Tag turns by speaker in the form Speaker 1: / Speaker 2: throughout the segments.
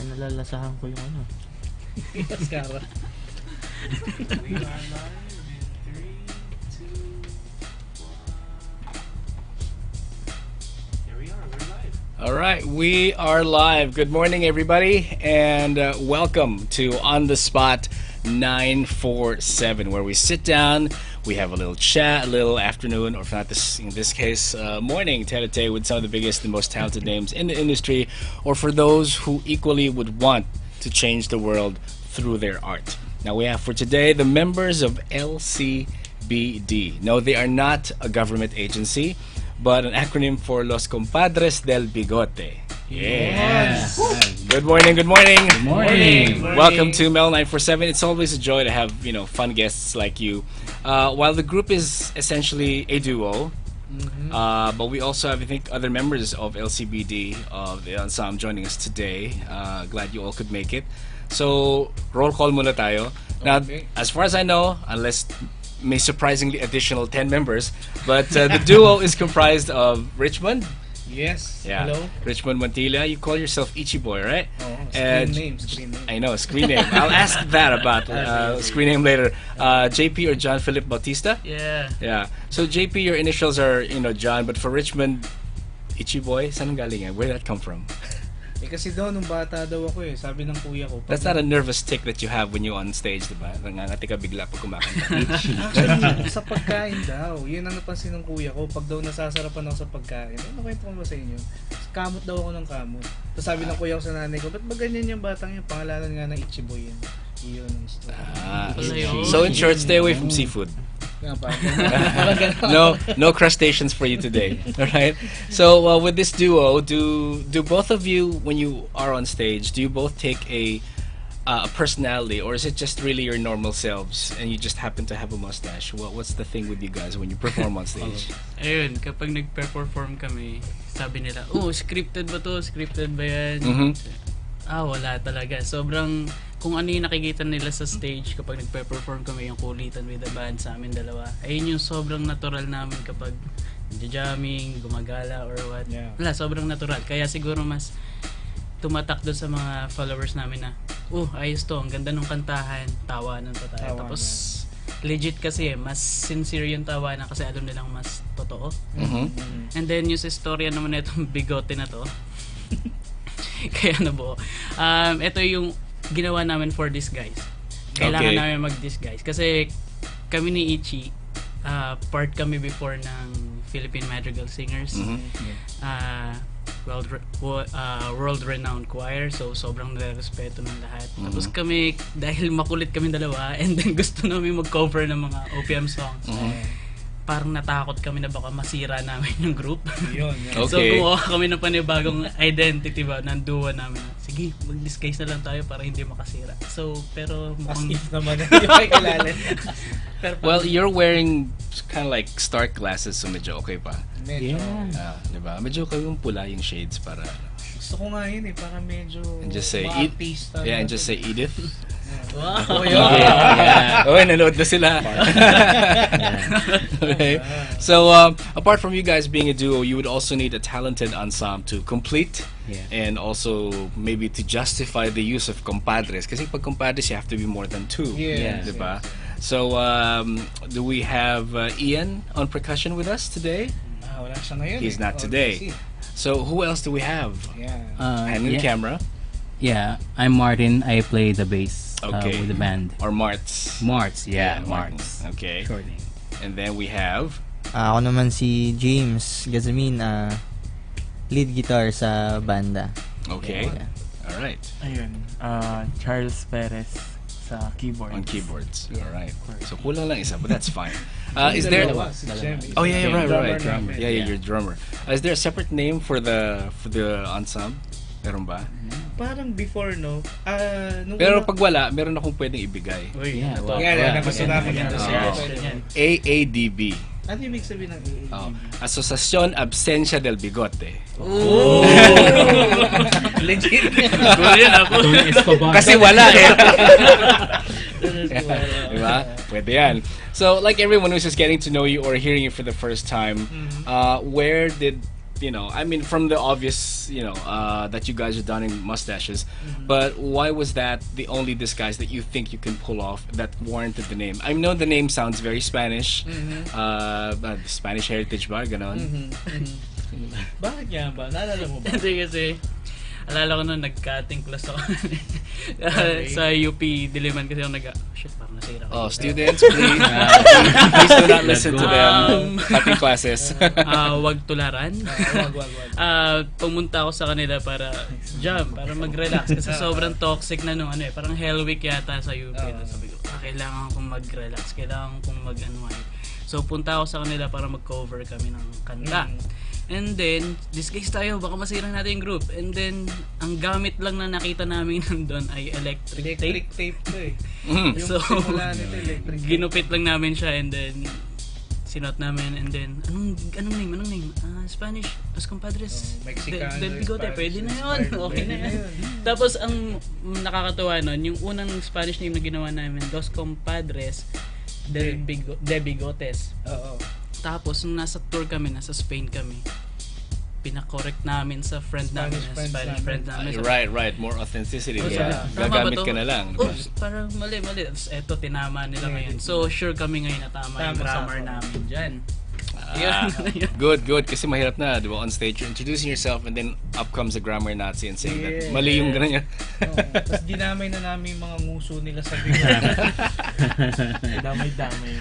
Speaker 1: nalalasahan ko yung ano.
Speaker 2: Mascara.
Speaker 3: We are live in 3, 2, 1. Here we are, we're live.
Speaker 4: All right, we are live. Good morning, everybody, and welcome to On the Spot 947, where we sit down, we have a little chat, a little afternoon, or if not this, in this case, morning tete-a-tete with some of the biggest and most talented names in the industry, or for those who equally would want to change the world through their art. Now we have for today the members of LCBD. No, they are not a government agency, but an acronym for Los Compadres Del Bigote. Yes. Good morning, good morning.
Speaker 1: Good morning.
Speaker 4: Welcome to Mel 947. It's always a joy to have, fun guests like you. While the group is essentially a duo, but we also have, I think, other members of LCBD of the ensemble joining us today. Glad you all could make it. So, roll call muna tayo. Now, as far as I know, unless may surprisingly additional 10 members, but the duo is comprised of Richmond.
Speaker 2: Yes.
Speaker 4: Yeah.
Speaker 2: Hello.
Speaker 4: Richmond Montilla. You call yourself Ichiboy, right?
Speaker 2: Oh,
Speaker 4: And
Speaker 2: screen name.
Speaker 4: I know, screen name. I'll ask that about screen name later. JP or John Philip Bautista?
Speaker 2: Yeah.
Speaker 4: Yeah. So JP, your initials are, John, but for Richmond, Ichiboy, saan ang galing yan? Where did that come from?
Speaker 2: Kasi daw nung bata daw ako sabi ng kuya ko.
Speaker 4: That's not a nervous tick that you have when you're on stage, diba? Nangangati ka bigla pag kumakanta.
Speaker 2: Actually, sa pagkain daw. Yun ang napansin ng kuya ko. Pag daw nasasarapan ako sa pagkain. Ano kwento ko ba sa inyo? Kamot daw ako ng kamot. Tapos sabi ng kuya ko sa nanay ko, ba't ba ganyan yung batang yung pangalanan nga ng Ichiboy yan? Iyon ang story.
Speaker 4: So in short, stay away from seafood. No crustaceans for you today. All right. So with this duo, do both of you, when you are on stage, do you both take a personality, or is it just really your normal selves and you just happen to have a mustache? What's the thing with you guys when you perform on stage?
Speaker 5: Ayun, kapag nagpe-perform kami, sabi nila, scripted ba to? Scripted ba yan? Wala talaga. Sobrang, kung ano yung nakikita nila sa stage kapag nagpe-perform kami, yung kulitan with the band sa amin dalawa, ayun yung sobrang natural namin kapag jamming, gumagala or what.
Speaker 2: Yeah.
Speaker 5: Wala, sobrang natural. Kaya siguro mas tumatak doon sa mga followers namin na, ayos to, ang ganda ng kantahan, tawanan pa tayo. Tapos, legit kasi mas sincere yung tawanan kasi alam nilang mas totoo. And then yung sa istorya naman na itong bigote na to, kaya nabuo. Ito yung ginawa namin for this guys. Kailangan namin mag-disguise. Kasi kami ni Ichi, part kami before ng Philippine Madrigal Singers. World-renowned choir. So, sobrang nare-respeto ng lahat. Tapos kami, dahil makulit kami dalawa, and then gusto namin mag-cover ng mga OPM songs. Parang natakot kami na baka masira namin yung group.
Speaker 2: Yun.
Speaker 5: So gumawa kami ng panibagong identity ba ng duo namin. Sige, mag-disguise na lang tayo para hindi makasira. So, pero
Speaker 2: As
Speaker 5: mukhang...
Speaker 2: if naman yung may kilala.
Speaker 4: Well, you're wearing kind of like stark glasses, so medyo okay pa.
Speaker 2: Medyo.
Speaker 4: Diba? Medyo kayong pula yung shades para...
Speaker 2: Gusto ko nga yun para medyo...
Speaker 4: And just say,
Speaker 2: ma-artista
Speaker 4: and
Speaker 2: natin.
Speaker 4: just say Edith.
Speaker 5: Wow!
Speaker 4: Nanood na sila. Okay. So, apart from you guys being a duo, you would also need a talented ensemble to complete and also maybe to justify the use of compadres. Kasi pag compadres, you have to be more than two. Diba? So, do we have Ian on percussion with us today?
Speaker 2: Wala siya ngayon.
Speaker 4: He's not today. So, who else do we have? Hand in the camera.
Speaker 1: Yeah, I'm Martin. I play the bass with the band.
Speaker 4: Or Marts.
Speaker 1: Marts,
Speaker 4: Martin.
Speaker 1: Marts.
Speaker 4: Okay.
Speaker 1: Short name.
Speaker 4: And then we have...
Speaker 6: Ako naman si James Gazamin, lead guitar sa banda.
Speaker 4: Okay.
Speaker 6: Yeah.
Speaker 4: All right.
Speaker 7: Ayun, Charles Perez sa keyboards.
Speaker 4: On keyboards.
Speaker 6: Yeah.
Speaker 4: All right. So kulang lang isa, but that's fine. Is there? Oh yeah, right. Yeah, you're drummer. Is there a separate name for the ensemble? Meron ba?
Speaker 2: Parang before, no?
Speaker 4: Pero pag wala, meron akong pwedeng ibigay.
Speaker 2: Napasalamat dito sa
Speaker 4: AADB.
Speaker 2: Ano yung ibig sabihin ng AADB?
Speaker 4: Asociación Absencia del Bigote.
Speaker 2: Legit.
Speaker 4: Kasi wala eh. Diba? Pwede yan. So, like everyone who's just getting to know you or hearing you for the first time, where did you know, I mean, from the obvious, you know, that you guys are donning mustaches, but why was that the only disguise that you think you can pull off that warranted the name? I know the name sounds very Spanish, Spanish heritage ba, ganon?
Speaker 2: Bakit nga ba? Naalala mo ba?
Speaker 5: Hindi kasi, alala ko nung nag-cutting class ako
Speaker 2: Okay.
Speaker 5: sa UP Diliman kasi ako shit, parang nasira ko.
Speaker 4: Oh, students, please, please do not listen to them. Cutting classes.
Speaker 5: Wag tularan.
Speaker 2: Wag.
Speaker 5: Pumunta ako sa kanila para para mag-relax kasi sobrang toxic na nung parang Hell Week yata sa UP. Sabi ko, kailangan kong mag-relax, kailangan kong mag-unwind. So punta ako sa kanila para mag-cover kami ng kanta. And then, disguise tayo, baka masirang natin yung group. And then, ang gamit lang na nakita namin nandun ay electric tape.
Speaker 2: tape to eh. Yung
Speaker 5: So,
Speaker 2: simula nito, electric tape.
Speaker 5: ginupit lang namin siya and then sinuot namin and then anong name? Spanish, Los Compadres
Speaker 2: Mexicano,
Speaker 5: Del Bigote,
Speaker 2: Spanish,
Speaker 5: pwede na yun.
Speaker 2: Spanish,
Speaker 5: Okay na
Speaker 2: pwede
Speaker 5: yun. Tapos ang nakakatuwa nun, yung unang Spanish name na ginawa namin, Los Compadres Del Bigotes.
Speaker 2: Oo.
Speaker 5: Tapos nung nasa tour kami, nasa Spain kami, pinakorek namin sa friend namin, Spanish friend namin.
Speaker 4: Right. More authenticity.
Speaker 5: Oh,
Speaker 4: Yeah.
Speaker 5: sabi, tama ba
Speaker 4: Gagamit
Speaker 5: to?
Speaker 4: ka na lang. Diba?
Speaker 5: Oops, parang mali. Tapos eto, tinama nila ngayon. So, sure kami ngayon na tama yung
Speaker 2: Tama,
Speaker 5: grammar
Speaker 2: tama.
Speaker 5: namin dyan.
Speaker 4: Ah, good. Kasi mahirap na, di ba? On stage, you're introducing yourself and then up comes a grammar Nazi and saying that mali yung gano'n yan.
Speaker 2: Tapos dinamay na namin yung mga nguso nila sa bigot.
Speaker 7: Damay-damay.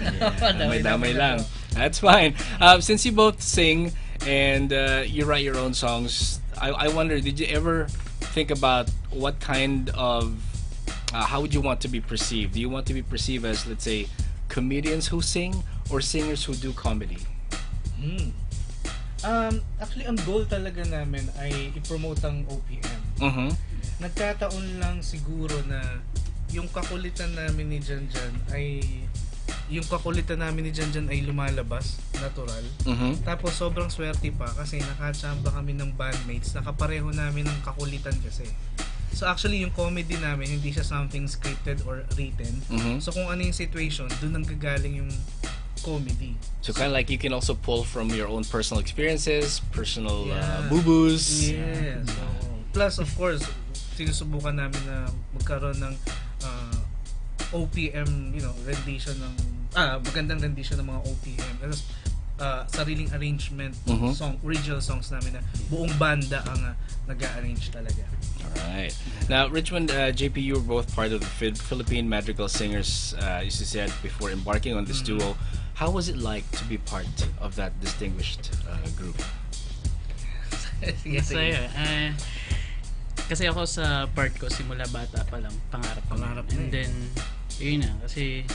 Speaker 4: Damay lang. That's fine. Since you both sing and you write your own songs, I wonder, did you ever think about what kind of, how would you want to be perceived? Do you want to be perceived as, let's say, comedians who sing or singers who do comedy?
Speaker 2: Actually, ang goal talaga namin ay i-promote ang OPM.
Speaker 4: Mm-hmm.
Speaker 2: Nagkataon lang siguro na yung kakulitan namin ni Janjan ay lumalabas, natural.
Speaker 4: Mm-hmm.
Speaker 2: Tapos sobrang swerte pa kasi nakachamba kami ng bandmates, nakapareho namin ng kakulitan kasi. So actually yung comedy namin hindi siya something scripted or written.
Speaker 4: Mhm.
Speaker 2: So kung ano yung situation, doon ang gagaling yung comedy.
Speaker 4: So kind of like you can also pull from your own personal experiences, personal
Speaker 2: Yeah.
Speaker 4: boo-boos.
Speaker 2: Yes. So, plus of course, sinusubukan namin na magkaroon ng OPM, rendition ng magandang rendition ng mga OPM. Tapos sariling arrangement
Speaker 4: Mhm.
Speaker 2: song, original songs namin na buong banda ang nag-a-arrange talaga.
Speaker 4: Alright. Now, Richmond, JP, you were both part of the Philippine Madrigal Singers, as you said, before embarking on this duo. How was it like to be part of that distinguished group?
Speaker 2: Sige, sige.
Speaker 5: Masaya. Kasi ako sa part ko, simula bata pa lang, pangarap ko.
Speaker 2: Pangarap na
Speaker 5: And then, yun na, kasi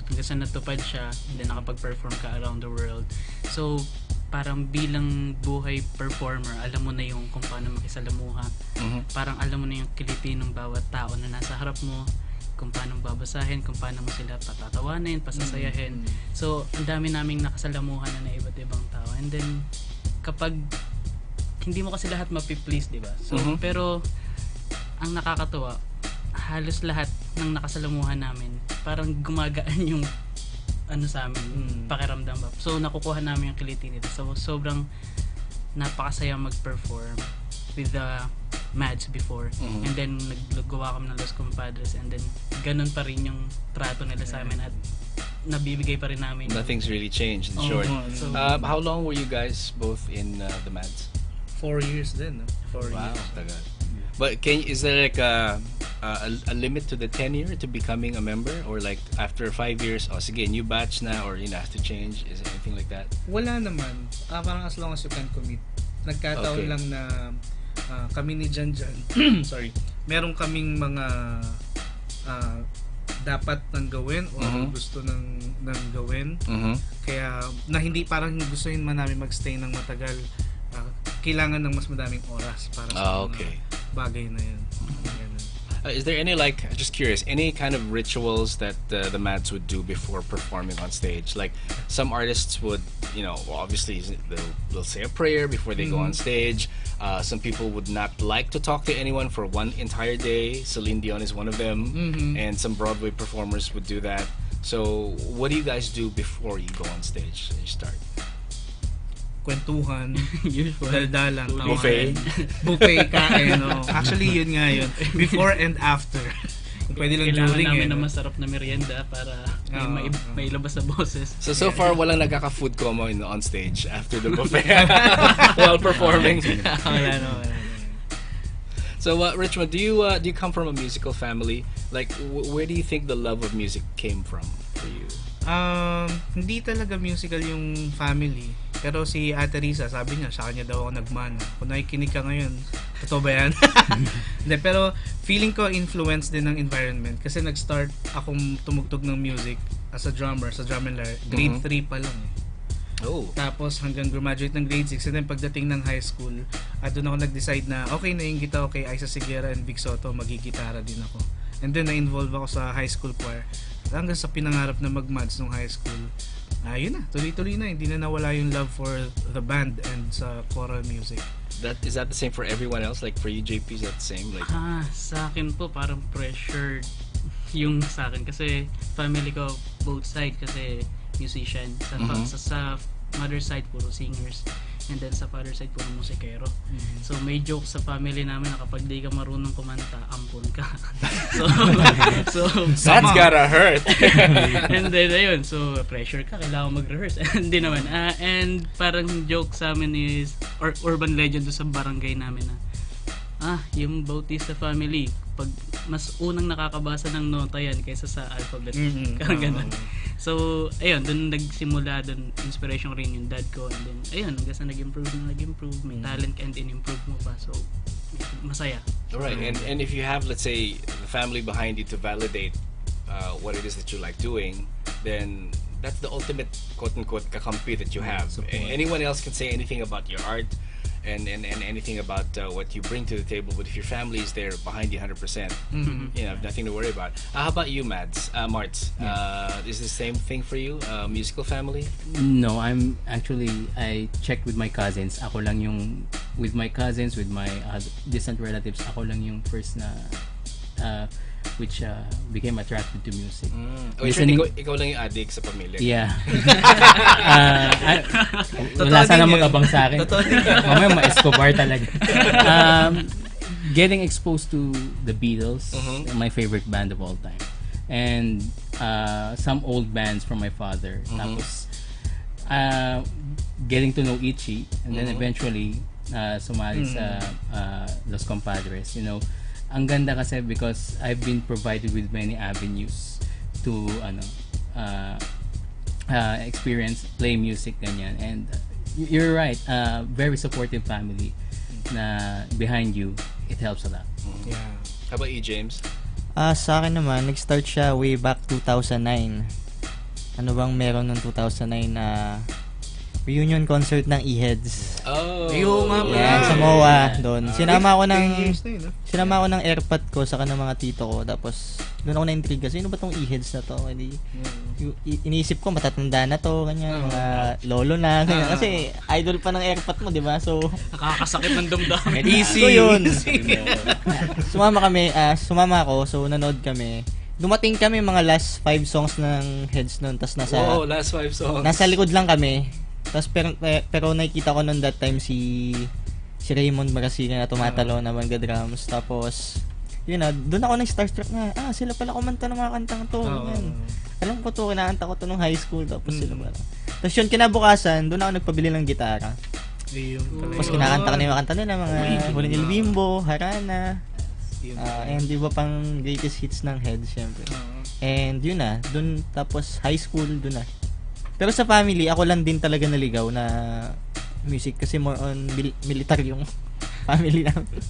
Speaker 5: hanggang sa natupad siya, and then nakapag-perform ka around the world. So, parang bilang buhay performer, alam mo na yung kung paano makisalamuha.
Speaker 4: Mhm.
Speaker 5: Parang alam mo na yung kiliti ng bawat tao na nasa harap mo, kung paano babasahin, kung paano mo sila patatawanin, pasasayahin. So, ang dami naming nakasalamuhan na iba't ibang tao. And then, kapag hindi mo kasi lahat mapi-please, di ba? So,
Speaker 4: Mhm.
Speaker 5: pero ang nakakatuwa, halos lahat ng nakasalamuhan namin, parang gumagaan yung sa amin, pakiramdam ba. So, nakukuha namin yung kiliti nila. So, sobrang napakasaya mag-perform with the Mads before.
Speaker 4: Mhm.
Speaker 5: And then, naggawa kami ng Los Compadres and then, ganun pa rin yung trato nila sa amin at nabibigay pa rin namin.
Speaker 4: Nothing's really changed, in short.
Speaker 5: So,
Speaker 4: How long were you guys both in the Mads?
Speaker 2: 4 years din, no? 4
Speaker 4: Wow,
Speaker 2: years.
Speaker 4: tagal. But is there like a limit to the tenure to becoming a member, or like after 5 years, sige, new batch na, or have to change? Is there anything like that?
Speaker 2: Wala naman. Parang as long as you can commit. Nagkataon
Speaker 4: Okay.
Speaker 2: lang na kami ni Janjan, sorry, meron kaming mga dapat nang gawin o
Speaker 4: Mhm.
Speaker 2: gusto nang gawin.
Speaker 4: Mm-hmm.
Speaker 2: Kaya na hindi parang gustuhin man namin magstay ng matagal. Kailangan ng mas madaming oras para sa
Speaker 4: Okay.
Speaker 2: mga bagay na yun. Ganun.
Speaker 4: Is there any, like, just curious, any kind of rituals that the Mads would do before performing on stage? Like, some artists would, obviously they'll say a prayer before they go on stage. Some people would not like to talk to anyone for one entire day. Celine Dion is one of them, and some Broadway performers would do that. So, what do you guys do before you go on stage and you start?
Speaker 2: kwentuhan,
Speaker 5: Usual.
Speaker 2: daldalan,
Speaker 4: Buffet.
Speaker 2: buffet, kain, no. Actually, yun nga yun. Before and after. Kung pwede lang
Speaker 5: Kailangan
Speaker 2: during
Speaker 5: namin
Speaker 2: eh.
Speaker 5: ng
Speaker 2: No?
Speaker 5: masarap na merienda para
Speaker 2: Oo,
Speaker 5: may ilabas sa boses.
Speaker 4: So far, walang nagkaka-food coma on stage after the buffet while performing.
Speaker 2: Wala na.
Speaker 4: So, Richmond, do you come from a musical family? Like, where do you think the love of music came from for you?
Speaker 2: Hindi talaga musical yung family. Pero si Ate Risa, sabi niya, sa kanya daw ako nagmana. Kung nakikinig ka ngayon, totoo ba yan? Hindi, pero feeling ko influence din ng environment. Kasi nag-start akong tumugtog ng music as a drummer, sa drum and lyre. Grade 3 pa lang eh.
Speaker 4: Oh.
Speaker 2: Tapos hanggang graduate ng grade 6. And then pagdating ng high school, doon ako nag-decide na okay na yung gita kay Isa Sigera and Big Soto, magigitara din ako. And then na-involve ako sa high school choir. Hanggang sa pinangarap na mag-mads nung high school. Yun na, tuloy-tuloy na. Hindi na nawala yung love for the band and sa choral music.
Speaker 4: Is that the same for everyone else? Like for you, JP, is that the same? Like,
Speaker 5: Sa akin po parang pressured yung sa akin kasi family ko both side kasi musician. Sa mother side puro singers and then sa father side puro musikero. So may joke sa family namin na kapag di ka marunong kumanta, ampun ka. so
Speaker 4: that's gotta hurt.
Speaker 5: and then ayun, so pressure ka, kailangan mag-rehearse. Hindi naman. And parang joke sa amin is or urban legend doon sa barangay namin na yung Bautista family, pag mas unang nakakabasa ng nota yan kaysa sa alphabet. Kaya ganun. So, ayun, doon nagsimula, doon inspiration rin yung dad ko. And then, ayun, hanggang sa nag-improve. May talent and in-improve mo pa. So, masaya.
Speaker 4: Alright, and if you have, let's say, the family behind you to validate what it is that you like doing, then that's the ultimate quote-unquote kakampi that you have. Anyone else can say anything about your art and anything about what you bring to the table, but if your family is there behind you 100%, you have nothing to worry about. How about you, Marts? Is the same thing for you? Musical family?
Speaker 1: No, I checked with my cousins. Ako lang yung, with my cousins, with my distant relatives, ako lang yung first na, which became attracted to music.
Speaker 4: Ikaw lang yung addict sa pamilya.
Speaker 1: Yeah. Wala sana mag-abang sa akin. Mamaya ma-Escobar talaga. Getting exposed to the Beatles, my favorite band of all time. And some old bands from my father. Tapos, getting to know Itchy. And then eventually, sumali sa Los Compadres. You know, ang ganda kasi because I've been provided with many avenues to experience, play music, ganyan. And you're right, very supportive family na behind you, it helps a lot.
Speaker 2: Yeah.
Speaker 4: How about you, James?
Speaker 6: Sa akin naman, nag-start siya way back 2009. Ano bang meron noong 2009 na reunion concert ng E-Heads?
Speaker 4: Oh,
Speaker 2: Yung nga pala.
Speaker 6: Yan, sa MOA doon. Sinama ko
Speaker 2: 10 years na yun,
Speaker 6: Sinama ko ng airpod ko sa ng mga tito ko. Tapos doon ako na-intrigue kasi sino ba tong E-Heads na to? Iniisip ko matatanda na to, ganyan, mga lolo na, ganyan. Kasi idol pa ng airpod mo, di ba? So
Speaker 5: Nakakasakit ng damdamin.
Speaker 6: so yun. Sumama ako, so nanood kami. Dumating kami mga last 5 songs ng Heads noon, tas
Speaker 4: last 5 songs.
Speaker 6: nasa likod lang kami. Tas pero nakikita ko noon that time si Raymond Marasigan na tumatalo na drums. Tapos yun na, doon ako na-starstruck na, sila pala kumanta ng mga kantang to. Yan. Alam ko to, kinakanta ko to nung high school. Tapos sila pala. Tapos yun, kinabukasan, doon ako nagpabili ng gitara. Tapos kinakanta ko na yung kanta nila, mga Huling El Bimbo, Harana, and di ba pang greatest hits ng Heads, syempre. And yun na, doon, tapos high school, doon na. Pero sa family, ako lang din talaga naligaw na music kasi more on military yung family namin.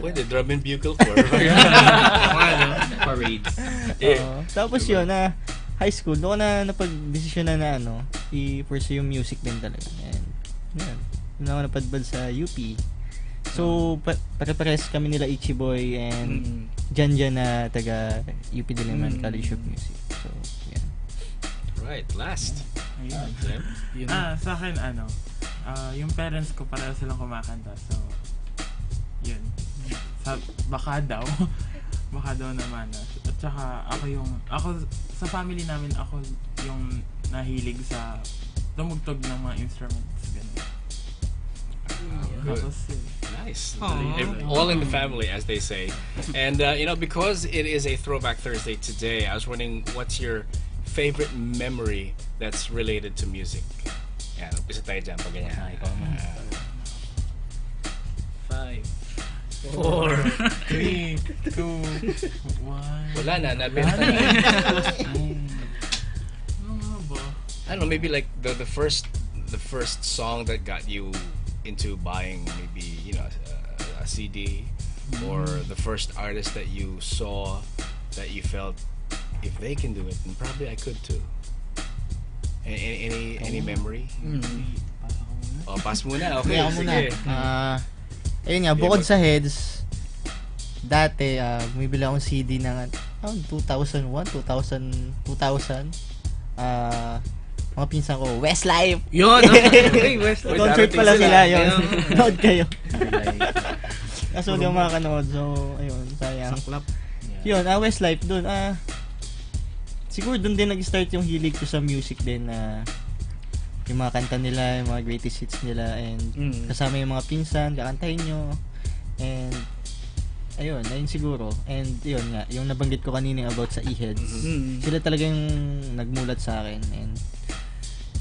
Speaker 4: Pwede, drum and bugle corps.
Speaker 1: Parades.
Speaker 6: Tapos yun, high school, doon na napag-desisyon na i-pursue yung music din talaga. And yun, doon ako napadbad sa UP. So, pare-pares kami nila Ichi Boy and Jan na taga UP Diliman College of Music. So, yeah.
Speaker 4: Right, last.
Speaker 7: Ayun. Sa akin, yung parents ko pareho silang kumakanta. So, yun. Baka daw naman. At saka, ako sa family namin, ako yung nahilig sa tumugtog ng mga instruments. Ganun.
Speaker 4: Good.
Speaker 7: Tapos,
Speaker 4: Nice.
Speaker 2: Aw.
Speaker 4: All in the family, as they say. And, because it is a Throwback Thursday today, I was wondering, what's your favorite memory that's related to music? Yan, umpisa tayo dyan pag ganyan.
Speaker 1: Ikaw naman.
Speaker 4: 5,
Speaker 7: 3, 2, 1.
Speaker 4: Wala na, nabenta na.
Speaker 7: Ano nga ba?
Speaker 4: I don't know, maybe like the first song that got you into buying maybe a CD, or the first artist that you saw that you felt, if they can do it, then probably I could too. Any memory? Oh, pass muna. Okay,
Speaker 6: Ako muna.
Speaker 4: sige.
Speaker 6: Ayun nga, bukod sa heads, dati, bumibili akong CD ng 2001, 2000, mga pinsan ko, Westlife!
Speaker 2: Yun! Hey, West.
Speaker 4: Uy,
Speaker 6: Concert
Speaker 4: darating
Speaker 6: pala
Speaker 4: sila.
Speaker 6: sila, yun.
Speaker 2: Ayun.
Speaker 6: Nood kayo. Kaso hindi ako makakanood, so, ayun, sayang.
Speaker 2: Saklap.
Speaker 6: Yun, Westlife dun, siguro dun din nag-start yung hilig ko sa music din, yung mga kanta nila, yung mga greatest hits nila, and kasama yung mga pinsan, kakantahin nyo, and ayun siguro, and yun nga, yung nabanggit ko kanina about sa e-heads, sila talaga yung nagmulat sa akin, and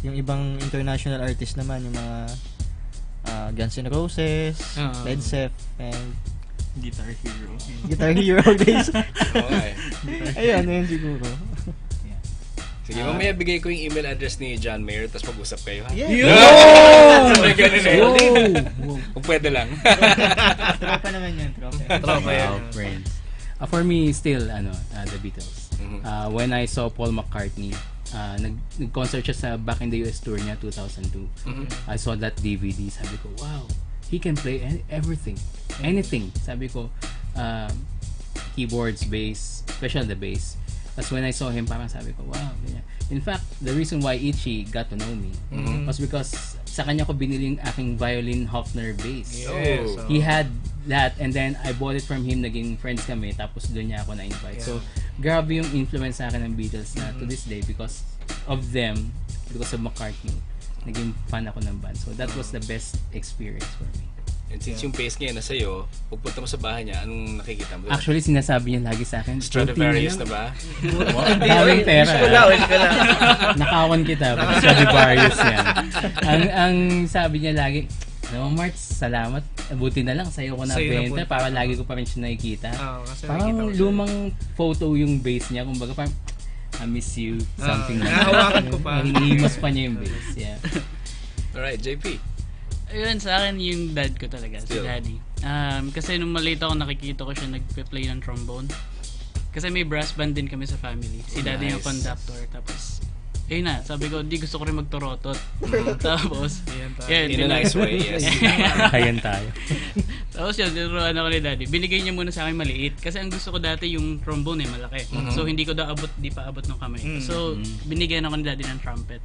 Speaker 6: yung ibang international artist naman, yung mga Guns N' Roses, Led Zepp, and
Speaker 7: Guitar Hero.
Speaker 6: Guitar Hero days.
Speaker 4: Okay.
Speaker 6: ayun siguro.
Speaker 4: Sige, mamaya bigay ko yung email address ni John Mayer, tapos pag-usap kayo, ha? May ganun eh. Kung pwede lang.
Speaker 6: Tropa naman yun, tropa.
Speaker 2: Tropa yan.
Speaker 1: Wow, friends. For me, still, the Beatles. When I saw Paul McCartney, nag-concert siya sa back in the US tour niya, 2002. I saw that DVD, sabi ko, wow, he can play everything, anything. Sabi ko, keyboards, bass, especially the bass. That's when I saw him, parang sabi ko, wow. Ganyan. In fact, the reason why Ichi got to know me was because sa kanya ko binili yung aking violin Hofner bass.
Speaker 2: Yes.
Speaker 1: He had that, and then I bought it from him, naging friends kami, tapos doon niya ako na-invite. So, grabe yung influence sa akin ng Beatles na to this day because of them, because of McCartney, naging fan ako ng band. So, that was the best experience for me.
Speaker 4: And since yung bass ngayon nasa iyo, pagpunta mo sa bahay niya, anong nakikita mo doon?
Speaker 1: Actually, sinasabi niya lagi sa akin,
Speaker 4: Stradivarius na ba?
Speaker 1: Daming pera.
Speaker 2: Wish ko lang.
Speaker 1: Nakawan kita, Stradivarius yan. Ang sabi niya lagi, March, salamat. Buti na lang, sa'yo ko
Speaker 2: Sa'yo
Speaker 1: nabenta
Speaker 2: na
Speaker 1: para lagi ko pa rin siya nakikita.
Speaker 2: Kasi
Speaker 1: Parang
Speaker 2: nakita ko siya.
Speaker 1: lumang photo yung bass niya. Kumbaga parang, I miss you, something like that.
Speaker 2: Nahawakan ko pa.
Speaker 1: Hinihimas pa niya yung bass. Yeah.
Speaker 4: Alright, JP.
Speaker 5: Ayun, sa akin yung dad ko talaga,
Speaker 4: Still.
Speaker 5: si daddy. Kasi nung maliit ako, nakikita ko siya nagpe-play ng trombone. Kasi may brass band din kami sa family. Si daddy yung
Speaker 4: Nice.
Speaker 5: conductor. Tapos, ayun na, sabi ko, di gusto ko rin magtorotot. Tapos,
Speaker 4: In a nice way, yes.
Speaker 1: Kayan tayo.
Speaker 5: Tapos yun, tinuruan ako ni daddy. Binigay niya muna sa akin maliit. Kasi ang gusto ko dati yung trombone malaki. So hindi ko di pa abot ng kamay. So binigyan ako ni daddy ng trumpet.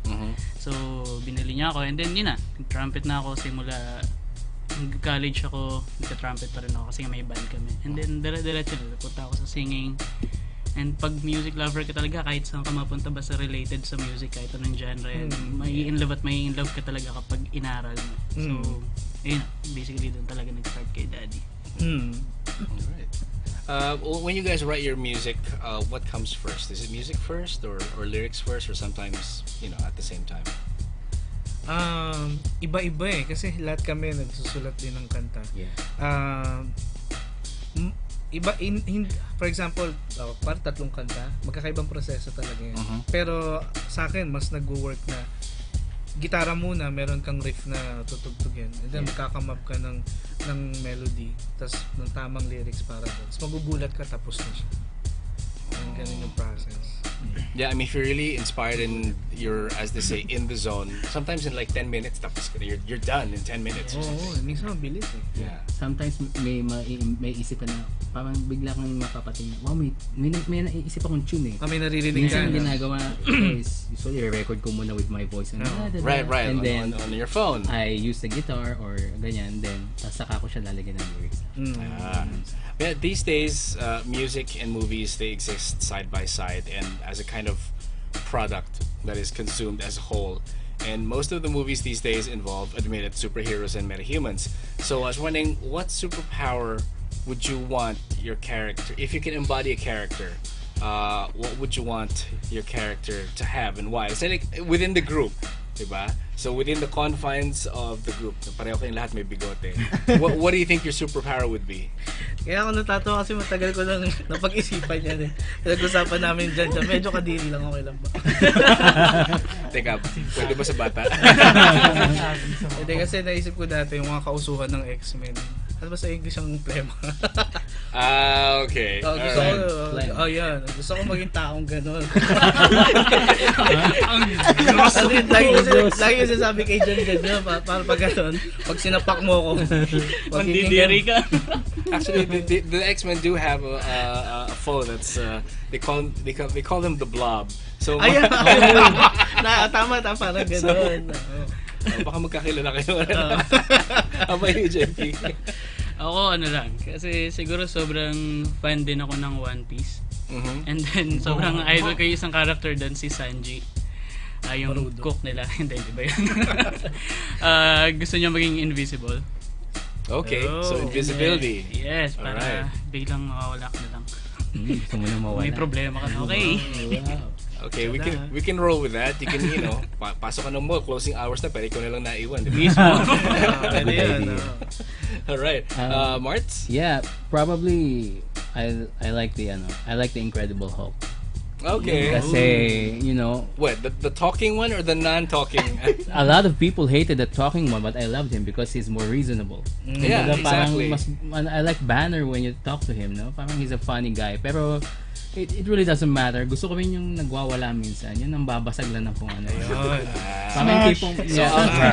Speaker 5: So binili niya ako, and then yun na, trumpet na ako simula college ako, nagka-trumpet pa rin ako kasi may band kami. And then dala-dala punta ako sa singing. And pag music lover ka talaga, kahit saan ka mapunta, basta related sa music, kahit anong genre, may in love ka talaga kapag inaral mo. So, ayun, basically doon talaga nag-start kay daddy.
Speaker 4: Alright. When you guys write your music, what comes first? Is it music first, or lyrics first, or sometimes, at the same time?
Speaker 2: Iba-iba kasi lahat kami nagsusulat din ng kanta.
Speaker 1: Yeah.
Speaker 2: For example, para tatlong kanta, magkakaibang proseso talaga yan. Pero sa akin, mas nag-work na gitara muna, meron kang riff na tutugtugin, and then magkakamap ka ng melody, tas ng tamang lyrics para doon. Tapos magugulat ka, tapos na siya. Ganun yung process.
Speaker 4: Yeah, I mean, if you're really inspired and you're, as they say, in the zone, sometimes in like 10 minutes, tapos you're done in 10 minutes. Or something.
Speaker 2: Minsan mabilis eh.
Speaker 4: Yeah.
Speaker 1: Sometimes may isip ka na, parang bigla kang mapapatingin, wow, may naisip akong tune eh.
Speaker 2: Kami naririnig ka.
Speaker 1: Minsan yung ginagawa ko is usually record ko muna with my voice and
Speaker 4: Right.
Speaker 1: and then
Speaker 4: on your phone.
Speaker 1: I use the guitar or ganyan, then saka ko siya lalagyan ng lyrics.
Speaker 4: Yeah, these days, music and movies, they exist side by side and as a kind of product that is consumed as a whole. And most of the movies these days involve, admit it, superheroes and metahumans. So I was wondering, what superpower would you want your character, if you can embody a character, what would you want your character to have and why? So like, within the group, diba? So within the confines of the group, pareho kayong lahat may bigote. What do you think your superpower would be?
Speaker 2: Kaya ako natatawa kasi matagal ko lang napag-isipan yan eh. Pinag-usapan namin dyan. Medyo kadiri lang, okay lang ba?
Speaker 4: Teka, pwede ba sa bata?
Speaker 2: Hindi kasi naisip ko dati yung mga kausuhan ng X-Men. Ano ba sa English ang plema?
Speaker 4: Okay.
Speaker 2: Gusto
Speaker 4: Alright.
Speaker 2: ko, yan. Gusto ko maging taong gano'n. Lagi yung sasabi kay John gano'n, para pag gano'n, pag sinapak mo ko,
Speaker 5: Mandidiri ka.
Speaker 4: Actually, the X-Men do have a foe that's they call them the Blob. So
Speaker 2: Ayan! Tama, parang gano'n.
Speaker 4: baka magkakilala kayo. How about you, JP?
Speaker 5: Ako ano lang, kasi siguro sobrang fan din ako ng One Piece.
Speaker 4: Mhm.
Speaker 5: And then sobrang idol ko yung isang character doon, si Sanji. Yung cook nila. Hindi, di ba yun? Gusto niya maging invisible.
Speaker 4: Okay, so invisibility.
Speaker 5: Yes, para
Speaker 4: Alright.
Speaker 5: biglang mawawala ka na lang.
Speaker 1: Gusto mo nang mawala.
Speaker 5: May problema ka na. Okay.
Speaker 1: Wow.
Speaker 4: Okay, we can roll with that. You can, pasok ka ng mall, closing hours na, pero ikaw na lang naiwan. Di ba?
Speaker 5: Mismo.
Speaker 2: Pwede yan.
Speaker 4: Alright. Marts?
Speaker 1: Yeah, probably I like the Incredible Hulk.
Speaker 4: Okay.
Speaker 1: Kasi,
Speaker 4: What, the talking one or the non-talking?
Speaker 1: a lot of people hated the talking one, but I loved him because he's more reasonable.
Speaker 4: Yeah,
Speaker 1: Kumbaga, parang
Speaker 4: exactly.
Speaker 1: I like Banner when you talk to him, no? Parang he's a funny guy. Pero it really doesn't matter. Gusto ko rin yung nagwawala minsan. Yun ang babasag lang ng kung ano. Parang yung tipong,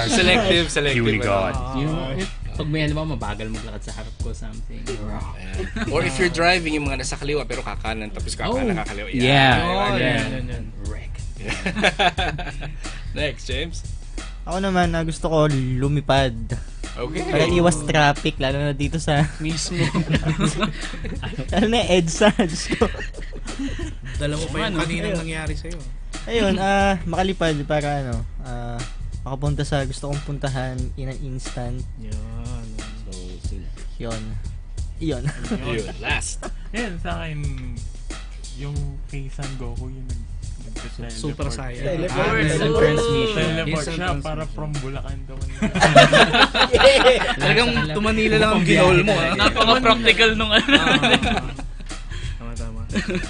Speaker 4: Selective.
Speaker 1: pag may halimbawa mabagal maglakad sa harap ko something.
Speaker 4: Or if you're driving, yung mga nasa kaliwa pero kakanan tapos kakanan kakaliwa.
Speaker 2: Yan.
Speaker 1: Wreck.
Speaker 4: Next, James.
Speaker 6: Ako naman, gusto ko lumipad.
Speaker 4: Okay.
Speaker 6: Para iwas traffic, lalo na dito sa...
Speaker 5: Mismo.
Speaker 6: lalo na EDSA. Diyos ko.
Speaker 2: Dala mo pa yung kaninang nangyari sa'yo.
Speaker 6: Ayun, makalipad para makapunta sa gusto kong puntahan in an instant.
Speaker 2: Yan.
Speaker 6: Yun.
Speaker 4: Yun, last.
Speaker 7: Yan, sa akin, yung kay San Goku, yung nag-teleport.
Speaker 2: Super Saiyan.
Speaker 6: Teleport.
Speaker 1: Instant transmission.
Speaker 7: Teleport
Speaker 2: Instant
Speaker 7: siya
Speaker 2: transmission.
Speaker 7: para from Bulacan to
Speaker 2: Talagang tumanila lang ang ginol mo.
Speaker 5: Napaka-practical nung ano.
Speaker 2: Tama.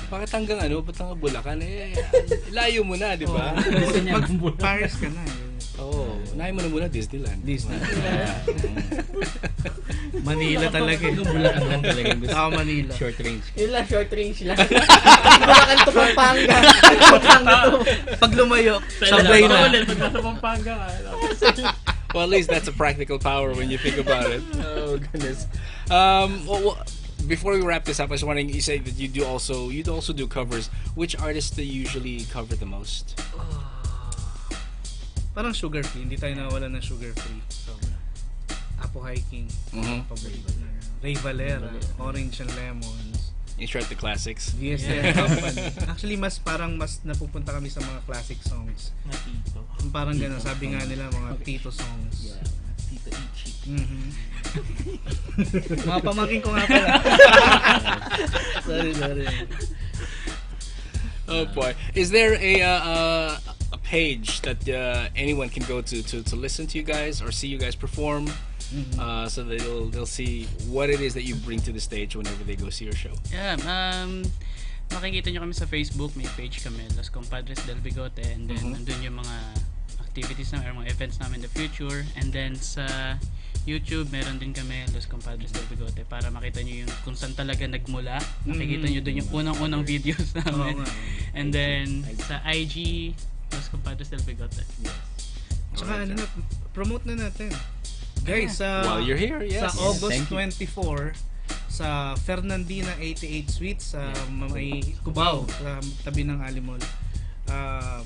Speaker 4: Bakit hanggang ba't hanggang Bulacan? Layo mo na, di ba?
Speaker 2: Mag-Paris ka na.
Speaker 4: Oo. Unahin mo na muna Disneyland.
Speaker 2: Manila talaga eh.
Speaker 1: Bulacan lang talaga yung gusto.
Speaker 2: Saka Manila.
Speaker 1: Short range.
Speaker 6: Yun lang, short range lang. Bulacan to Pampanga. Pampanga to.
Speaker 2: Pag lumayo, sablay na.
Speaker 7: Sa Pampanga ka.
Speaker 4: Well, at least that's a practical power when you think about it. Oh, goodness. Before we wrap this up, I was wondering, you say that you'd also do covers. Which artists do you usually cover the most?
Speaker 2: Parang sugar free. Hindi tayo nawala ng sugar free. Apo Hiking.
Speaker 4: Mhm.
Speaker 2: Paborito na. Ray Valera. Orange and Lemons.
Speaker 4: You start the classics.
Speaker 2: VSL Company. Actually, mas napupunta kami sa mga classic songs.
Speaker 7: Natito.
Speaker 2: Parang gano'n. Sabi nga nila, mga Tito songs.
Speaker 7: Tito Ichi.
Speaker 2: Mhm. Mga pamangkin ko nga pala. Sorry.
Speaker 4: Oh boy. Is there a page that anyone can go to listen to you guys or see you guys perform? So that they'll see what it is that you bring to the stage whenever they go see your show.
Speaker 5: Yeah, makikita nyo kami sa Facebook, may page kami, Los Compadres Del Bigote, and then nandun yung mga activities namin, or mga events namin in the future, and then sa YouTube, meron din kami Los Compadres Del Bigote para makita nyo yung kung saan talaga nagmula. Makikita nyo dun yung unang-unang videos namin. And then sa IG, Los Compadres Del Bigote.
Speaker 2: Tsaka promote na natin. Guys,
Speaker 4: While you're here, yes.
Speaker 2: sa August
Speaker 1: Thank you.
Speaker 2: 24, sa Fernandina 88 Suites sa may Cubao, sa tabi ng Alimol.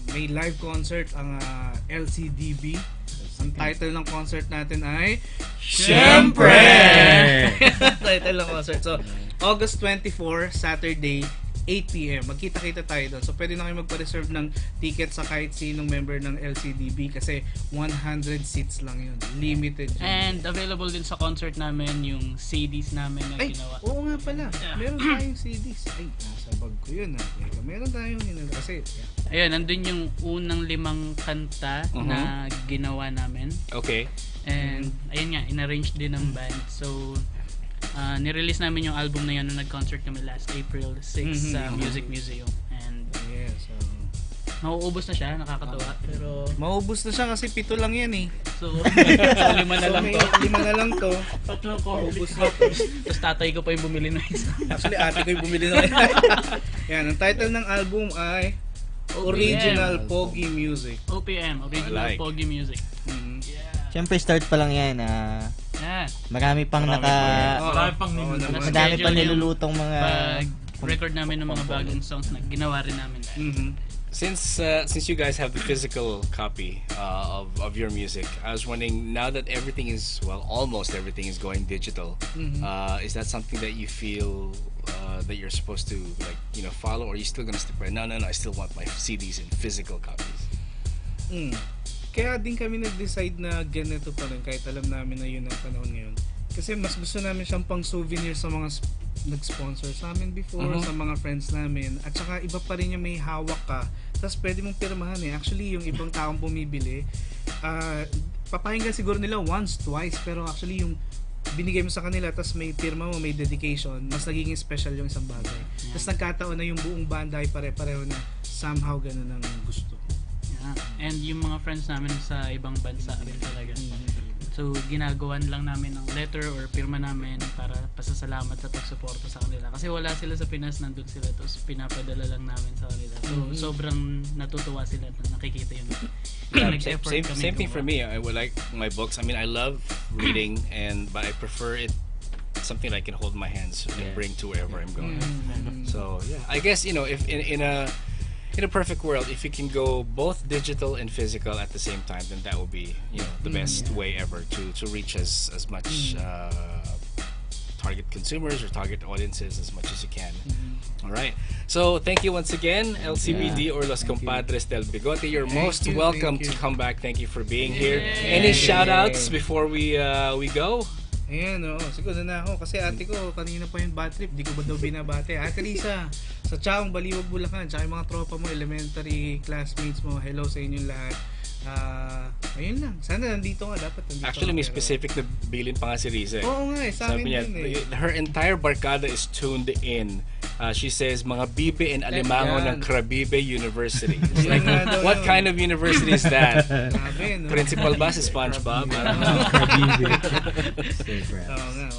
Speaker 2: May live concert ang LCDB. Ang title ng concert natin ay
Speaker 1: Siyempre!
Speaker 2: title ng concert. So, August 24, Saturday, 8 p.m. Magkita-kita tayo doon. So pwede na kayo magpa-reserve ng ticket sa kahit sinong member ng LCDB kasi 100 seats lang yun. Limited yun.
Speaker 5: And available din sa concert namin yung CDs namin na
Speaker 2: Ay,
Speaker 5: ginawa.
Speaker 2: oo nga pala. Meron tayong CDs. Ay, nasa bag ko yun. Meron tayong kasi
Speaker 5: Ayun, nandun yung unang 5 kanta na ginawa namin.
Speaker 4: Okay.
Speaker 5: And ayun nga, inarrange din ng band. So nirelease namin yung album na yun nung nag-concert kami last April 6 sa Music Museum. And
Speaker 2: yeah, so
Speaker 5: mauubos na siya, nakakatuwa. Pero
Speaker 2: maubos na siya kasi 7 lang yan eh.
Speaker 5: so 5 na lang to.
Speaker 2: 5 na lang to.
Speaker 5: Tatlong copies.
Speaker 2: Maubos na to.
Speaker 5: Tapos tatay ko pa yung bumili ng isa.
Speaker 2: Actually, ate ko yung bumili na. Yan, ang title ng album ay Original Pogi Music.
Speaker 5: OPM, Original
Speaker 4: I like.
Speaker 5: Pogi Music.
Speaker 6: Siyempre, start pa lang yan.
Speaker 5: Yeah.
Speaker 6: Marami pang
Speaker 7: Marami pang
Speaker 2: Oo
Speaker 7: niluluto.
Speaker 2: naman.
Speaker 6: madami pang
Speaker 5: Schedule yung
Speaker 6: nilulutong mga...
Speaker 5: Pag-record namin ng mga bagong songs na ginawa rin namin.
Speaker 4: Since you guys have the physical copy of your music, I was wondering, now that everything is, well, almost everything is going digital, is that something that you feel that you're supposed to, like, follow, or are you still gonna stick by? No, I still want my CDs in physical copies.
Speaker 2: Kaya din kami nag-decide na ganito pa rin kahit alam namin na yun ang panahon ngayon. Kasi mas gusto namin siyang pang souvenir sa mga nag-sponsor sa amin before, sa mga friends namin. At saka iba pa rin yung may hawak ka. Tapos pwede mong pirmahan eh. Actually, yung ibang taong bumibili, papakinggan siguro nila once, twice. Pero actually, yung binigay mo sa kanila, tapos may pirma mo, may dedication, mas nagiging special yung isang bagay. Tapos nagkataon na yung buong banda ay pare-pareho na somehow ganun ang gusto.
Speaker 5: And yung mga friends namin sa ibang bansa rin talaga. So ginagawan lang namin ng letter or pirma namin para pasasalamat sa pagsuporta sa kanila. Kasi wala sila sa Pinas, nandun sila, tapos pinapadala lang namin sa kanila. So sobrang natutuwa sila na nakikita yung nag-effort kami.
Speaker 4: Same thing for me. I would like my books. I mean, I love reading, but I prefer it something I can hold in my hands and bring to wherever I'm going. So yeah, I guess if in a perfect world, if you can go both digital and physical at the same time, then that would be the best way ever to reach as much target consumers or target audiences as much as you can. All right. So thank you once again, LCBD or Los Compadres Del Bigote. You're most welcome to come back. Thank you for being here. Any shout outs before we go?
Speaker 2: Ayan, siguro na ako. Kasi ate ko, kanina pa yung bad trip. Di ko ba daw binabate? Ate Lisa, sa Chaong, Baliwag, Bulacan, tsaka yung mga tropa mo, elementary classmates mo, hello sa inyong lahat. Ayun lang. Sana nandito nga. Dapat nandito.
Speaker 4: Actually, may
Speaker 2: pero
Speaker 4: specific na bilin pa nga si Riza.
Speaker 2: Oo nga sa amin
Speaker 4: Sabi niya,
Speaker 2: din
Speaker 4: her entire barkada is tuned in. She says, mga bibe and alimango ng Crabibe University. It's like, what kind of university is that?
Speaker 2: Grabe, no?
Speaker 4: Principal ba si SpongeBob? I don't know.
Speaker 2: Oo nga.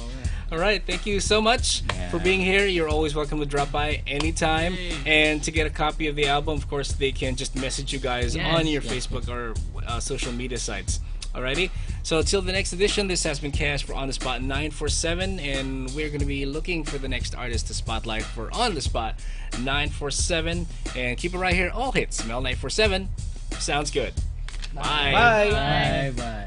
Speaker 4: All right, thank you so much for being here. You're always welcome to drop by anytime. And to get a copy of the album, of course, they can just message you guys on your Facebook or social media sites. Alrighty, so till the next edition, this has been Cash for On The Spot 947, and we're going to be looking for the next artist to spotlight for On The Spot 947. And keep it right here, all hits, Mel 947. Sounds good. Bye.
Speaker 2: Bye.
Speaker 1: Bye.